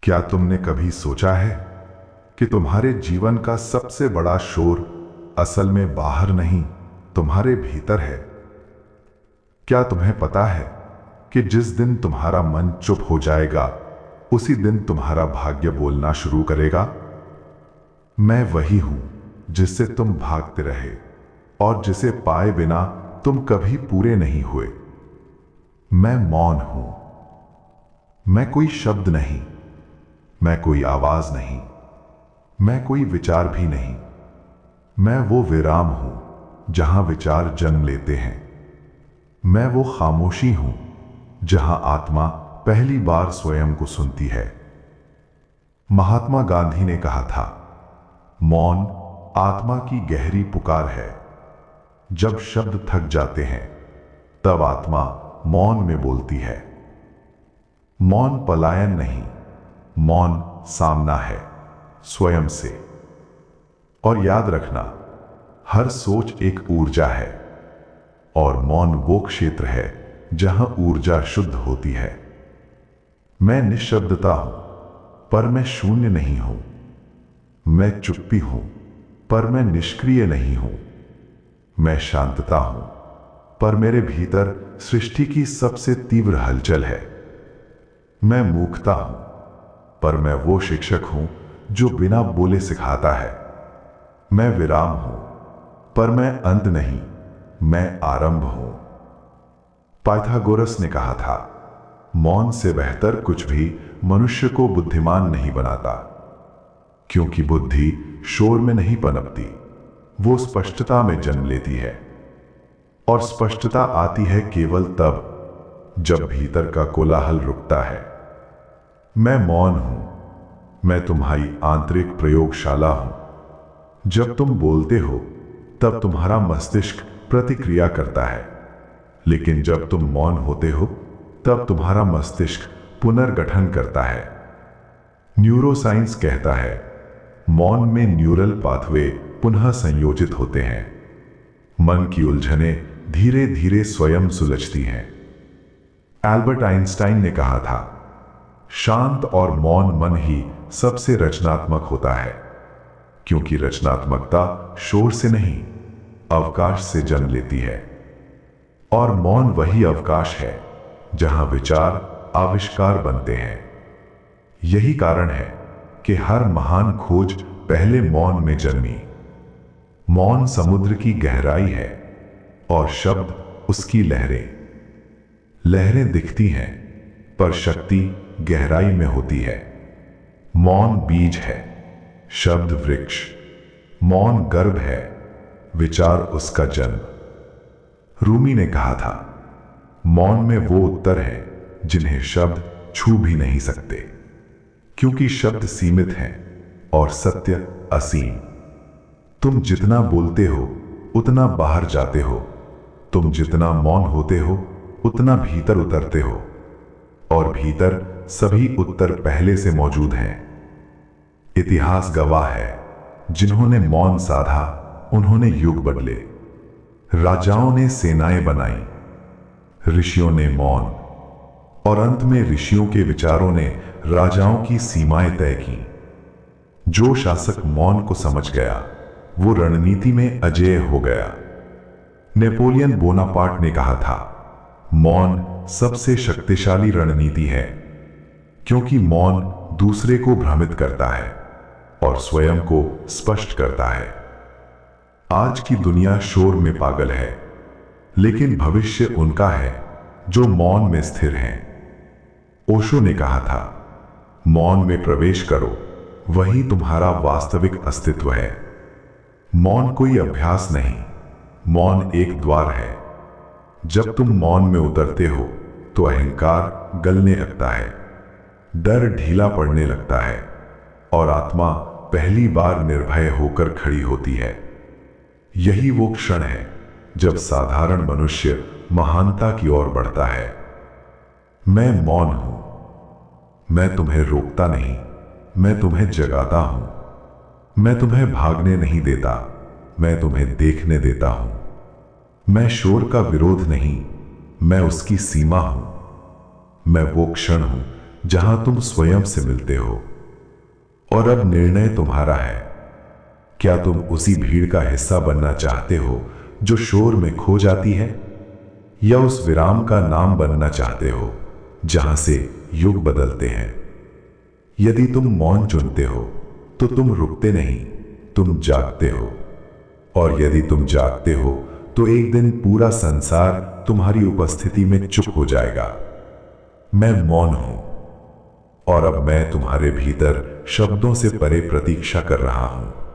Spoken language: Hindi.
क्या तुमने कभी सोचा है कि तुम्हारे जीवन का सबसे बड़ा शोर असल में बाहर नहीं, तुम्हारे भीतर है? क्या तुम्हें पता है कि जिस दिन तुम्हारा मन चुप हो जाएगा, उसी दिन तुम्हारा भाग्य बोलना शुरू करेगा? मैं वही हूं जिससे तुम भागते रहे और जिसे पाए बिना तुम कभी पूरे नहीं हुए। मैं मौन हूं। मैं कोई शब्द नहीं, मैं कोई आवाज नहीं, मैं कोई विचार भी नहीं। मैं वो विराम हूं जहां विचार जन्म लेते हैं। मैं वो खामोशी हूं जहां आत्मा पहली बार स्वयं को सुनती है। महात्मा गांधी ने कहा था, मौन आत्मा की गहरी पुकार है। जब शब्द थक जाते हैं, तब आत्मा मौन में बोलती है। मौन पलायन नहीं, मौन सामना है स्वयं से। और याद रखना, हर सोच एक ऊर्जा है और मौन वो क्षेत्र है जहां ऊर्जा शुद्ध होती है। मैं निशब्दता हूं, पर मैं शून्य नहीं हूं। मैं चुप्पी हूं, पर मैं निष्क्रिय नहीं हूं। मैं शांतता हूं, पर मेरे भीतर सृष्टि की सबसे तीव्र हलचल है। मैं मूकता हूं, पर मैं वो शिक्षक हूं जो बिना बोले सिखाता है। मैं विराम हूं, पर मैं अंत नहीं, मैं आरंभ हूं। पाइथागोरस ने कहा था, मौन से बेहतर कुछ भी मनुष्य को बुद्धिमान नहीं बनाता, क्योंकि बुद्धि शोर में नहीं पनपती, वो स्पष्टता में जन्म लेती है। और स्पष्टता आती है केवल तब जब भीतर का कोलाहल रुकता है। मैं मौन हूं, मैं तुम्हारी आंतरिक प्रयोगशाला हूं। जब तुम बोलते हो, तब तुम्हारा मस्तिष्क प्रतिक्रिया करता है, लेकिन जब तुम मौन होते हो, तब तुम्हारा मस्तिष्क पुनर्गठन करता है। न्यूरोसाइंस कहता है, मौन में न्यूरल पाथवे पुनः संयोजित होते हैं। मन की उलझनें धीरे धीरे स्वयं सुलझती हैं। एल्बर्ट आइंस्टाइन ने कहा था, शांत और मौन मन ही सबसे रचनात्मक होता है, क्योंकि रचनात्मकता शोर से नहीं, अवकाश से जन्म लेती है। और मौन वही अवकाश है जहां विचार आविष्कार बनते हैं। यही कारण है कि हर महान खोज पहले मौन में जन्मी। मौन समुद्र की गहराई है और शब्द उसकी लहरें। लहरें दिखती हैं, पर शक्ति गहराई में होती है। मौन बीज है, शब्द वृक्ष। मौन गर्भ है, विचार उसका जन्म। रूमी ने कहा था, मौन में वो उत्तर हैं जिन्हें शब्द छू भी नहीं सकते, क्योंकि शब्द सीमित हैं और सत्य असीम। तुम जितना बोलते हो उतना बाहर जाते हो। तुम जितना मौन होते हो उतना भीतर उतरते हो, और भीतर सभी उत्तर पहले से मौजूद हैं। इतिहास गवाह है, जिन्होंने मौन साधा उन्होंने युग बदले। राजाओं ने सेनाएं बनाई, ऋषियों ने मौन, और अंत में ऋषियों के विचारों ने राजाओं की सीमाएं तय की। जो शासक मौन को समझ गया, वो रणनीति में अजेय हो गया। नेपोलियन बोनापार्ट ने कहा था, मौन सबसे शक्तिशाली रणनीति है, क्योंकि मौन दूसरे को भ्रमित करता है और स्वयं को स्पष्ट करता है। आज की दुनिया शोर में पागल है, लेकिन भविष्य उनका है जो मौन में स्थिर हैं। ओशो ने कहा था, मौन में प्रवेश करो, वही तुम्हारा वास्तविक अस्तित्व है। मौन कोई अभ्यास नहीं, मौन एक द्वार है। जब तुम मौन में उतरते हो, तो अहंकार गलने लगता है, डर ढीला पड़ने लगता है, और आत्मा पहली बार निर्भय होकर खड़ी होती है। यही वो क्षण है जब साधारण मनुष्य महानता की ओर बढ़ता है। मैं मौन हूं, मैं तुम्हें रोकता नहीं, मैं तुम्हें जगाता हूं। मैं तुम्हें भागने नहीं देता, मैं तुम्हें देखने देता हूं। मैं शोर का विरोध नहीं, मैं उसकी सीमा हूं। मैं वो क्षण हूं जहां तुम स्वयं से मिलते हो। और अब निर्णय तुम्हारा है। क्या तुम उसी भीड़ का हिस्सा बनना चाहते हो जो शोर में खो जाती है, या उस विराम का नाम बनना चाहते हो जहां से युग बदलते हैं? यदि तुम मौन चुनते हो तो तुम रुकते नहीं, तुम जागते हो। और यदि तुम जागते हो तो एक दिन पूरा संसार तुम्हारी उपस्थिति में चुप हो जाएगा। मैं मौन हूं, और अब मैं तुम्हारे भीतर शब्दों से परे प्रतीक्षा कर रहा हूं।